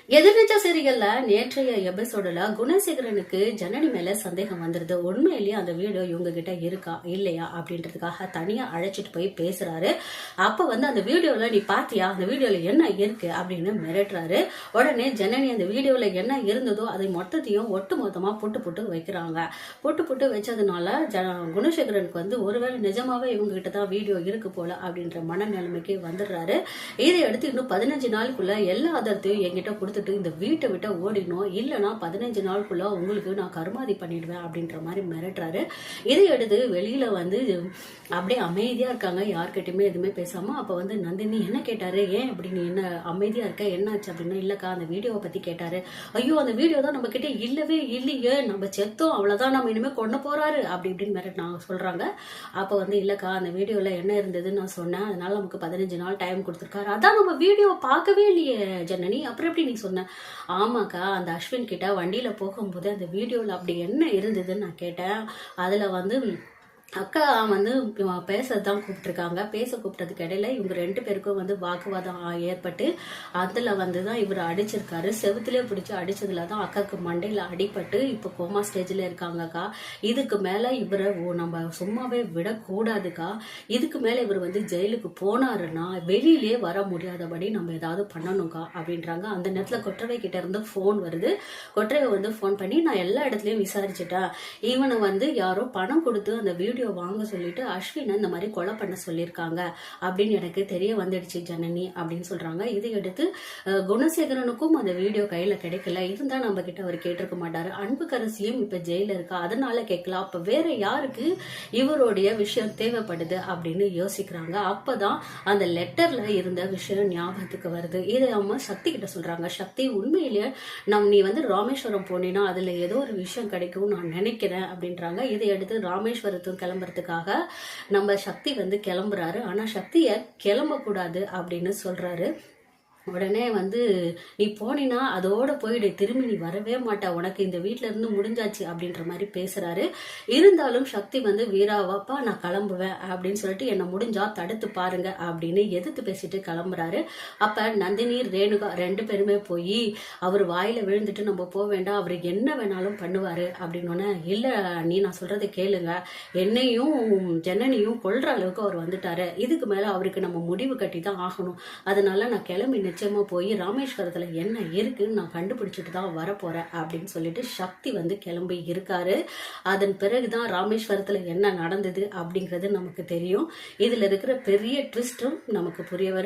எதிர்நீச்ச சீரியல்ல நேற்றைய எபிசோடுல குணசேகரனுக்கு ஜனனி மேல சந்தேகம் வந்துருது. உண்மையிலேயே அந்த வீடியோ இவங்க கிட்ட இருக்கா இல்லையா அப்படின்றதுக்காக தனியா அழைச்சிட்டு போய் பேசுறாரு. அப்ப அந்த வீடியோல நீ பாத்தியா, அந்த வீடியோல என்ன இருக்கு அப்படின்னு மிரட்டுறாரு. உடனே ஜனனி அந்த வீடியோல என்ன இருந்ததோ அதை மொத்தத்தையும் ஒட்டு மொத்தமா புட்டு புட்டு வைக்கிறாங்க. புட்டு புட்டு வச்சதுனால குணசேகரனுக்கு ஒருவேளை நிஜமாவே இவங்க கிட்ட தான் வீடியோ இருக்கு போல அப்படின்ற மனநிலைமைக்கு வந்துடுறாரு. இதை அடுத்து இன்னும் 15 நாளுக்குள்ள எல்லா ஆதாரத்தையும் என்கிட்ட கொடுத்துட்டு இந்த வீட்டை விட்ட ஓடினோம், இல்லைன்னா 15 நாளுக்குள்ள உங்களுக்கு நான் கருமாதி பண்ணிடுவேன் அப்படின்ற மாதிரி மிரட்டுறாரு. இதை எடுத்து வெளியில அப்படியே அமைதியா இருக்காங்க, யார்கிட்டயுமே எதுவுமே பேசாம. அப்ப நந்தினி என்ன கேட்டாரு, ஏன் அப்படி நீ என்ன அமைதியா இருக்க, என்னாச்சு அப்படின்னா, இல்லக்கா அந்த வீடியோவை பத்தி கேட்டாரு. ஐயோ அந்த வீடியோ தான் நம்ம கிட்ட இல்லவே இல்லையே, நம்ம செத்தோம் அவ்வளவுதான், நம்ம இனிமே கொண்டு போறாரு அப்படி இப்படின்னு மிரட்டினாங்க சொல்றாங்க. அப்ப இல்லக்கா அந்த வீடியோல என்ன இருந்ததுன்னு நான் சொன்னேன், அதனால நமக்கு 15 நாள் டைம் கொடுத்துருக்காரு. அதான் நம்ம வீடியோ பார்க்கவே இல்லையே ஜனனி, அப்புறம் எப்படி நீ சொன்ன? ஆமாக்கா அந்த அஸ்வின் கிட்ட வண்டியில போகும்போது அந்த வீடியோல அப்படி என்ன இருந்ததுன்னு நான் கேட்டேன். அதுல அக்கா பேசதான் கூப்பிட்டுருக்காங்க. பேச கூப்பிட்டதுக்கு இடையில இவங்க 2 பேருக்கும் வாக்குவாதம் ஏற்பட்டு அதுல தான் இவர் அடிச்சிருக்காரு. செவுத்திலே பிடிச்சி அடிச்சதுலதான் அக்காக்கு மண்டையில அடிபட்டு இப்ப கோமா ஸ்டேஜ்ல இருக்காங்கக்கா. இதுக்கு மேல இவரை நம்ம சும்மாவே விடக்கூடாதுக்கா. இதுக்கு மேல இவர் ஜெயிலுக்கு போனாருன்னா வெளியிலேயே வர முடியாதபடி நம்ம ஏதாவது பண்ணணும்க்கா அப்படின்றாங்க. அந்த நேரத்துல கொற்றவை கிட்ட இருந்து போன் வருது. கொற்றவை போன் பண்ணி நான் எல்லா இடத்துலயும் விசாரிச்சுட்டேன், இவனை யாரோ பணம் கொடுத்து அந்த வீடியோ வாங்க சொல்லிட்டு அஸ்வினை இந்த மாதிரி கொலை பண்ண சொல்லியிருக்காங்க அப்படின்னு எனக்கு தெரிய வந்துடுச்சு ஜனனி அப்படின்னு சொல்றாங்க. இதை எடுத்து குணசேகரனுக்கும் அந்த வீடியோ கையில கிடைக்கல, இருந்தா நம்ம கிட்ட அவர் கேட்டிருக்க மாட்டாரு. அன்புக்கரசியும் இப்ப ஜெயில இருக்கா, அதனால கேட்கலாம். அப்ப வேற யாருக்கு இவருடைய விஷயம் தேவைப்படுது அப்படின்னு யோசிக்கிறாங்க. அப்பதான் அந்த லெட்டர்ல இருந்த விஷயம் ஞாபகத்துக்கு வருது. இதை அவங்க சக்தி கிட்ட சொல்றாங்க. சக்தி உண்மையிலேயே நீ ராமேஸ்வரம் போனீங்கன்னா அதுல ஏதோ ஒரு விஷயம் கிடைக்கும் நான் நினைக்கிறேன் அப்படின்றாங்க. இதை எடுத்து ராமேஸ்வரத்துக்கு கிளம்புறதுக்காக நம்ம சக்தி கிளம்புறாரு. ஆனா சக்திய கிளம்ப கூடாது அப்படின்னு சொல்றாரு. உடனே நீ போனீன்னா அதோட போயிடு, திரும்பி நீ வரவே மாட்டா, உனக்கு இந்த வீட்டுல இருந்து முடிஞ்சாச்சு அப்படின்ற மாதிரி பேசுறாரு. இருந்தாலும் சக்தி வீராவாப்பா நான் கிளம்புவேன் அப்படின்னு சொல்லிட்டு என்ன முடிஞ்சா தடுத்து பாருங்க அப்படின்னு எதிர்த்து பேசிட்டு கிளம்புறாரு. அப்ப நந்தினி ரேணுகா 2 பேருமே போய் அவர் வாயில விழுந்துட்டு நம்ம போக வேண்டாம், அவரு என்ன வேணாலும் பண்ணுவாரு அப்படின்னு. இல்ல நீ நான் சொல்றதை கேளுங்க, என்னையும் ஜனனியும் கொல்ற அளவுக்கு அவர் வந்துட்டாரு, இதுக்கு மேல அவருக்கு நம்ம முடிவு கட்டி தான் ஆகணும், அதனால நான் கிளம்பி நிச்சயமா போய் ராமேஸ்வரத்துல என்ன இருக்குன்னு நான் கண்டுபிடிச்சிட்டு தான் வரப்போறேன் அப்படின்னு சொல்லிட்டு சக்தி கிளம்பி இருக்காரு. அதன் பிறகுதான் ராமேஸ்வரத்துல என்ன நடந்தது அப்படிங்கிறது நமக்கு தெரியும். இதுல இருக்கிற பெரிய ட்விஸ்டும் நமக்கு புரிய வரும்.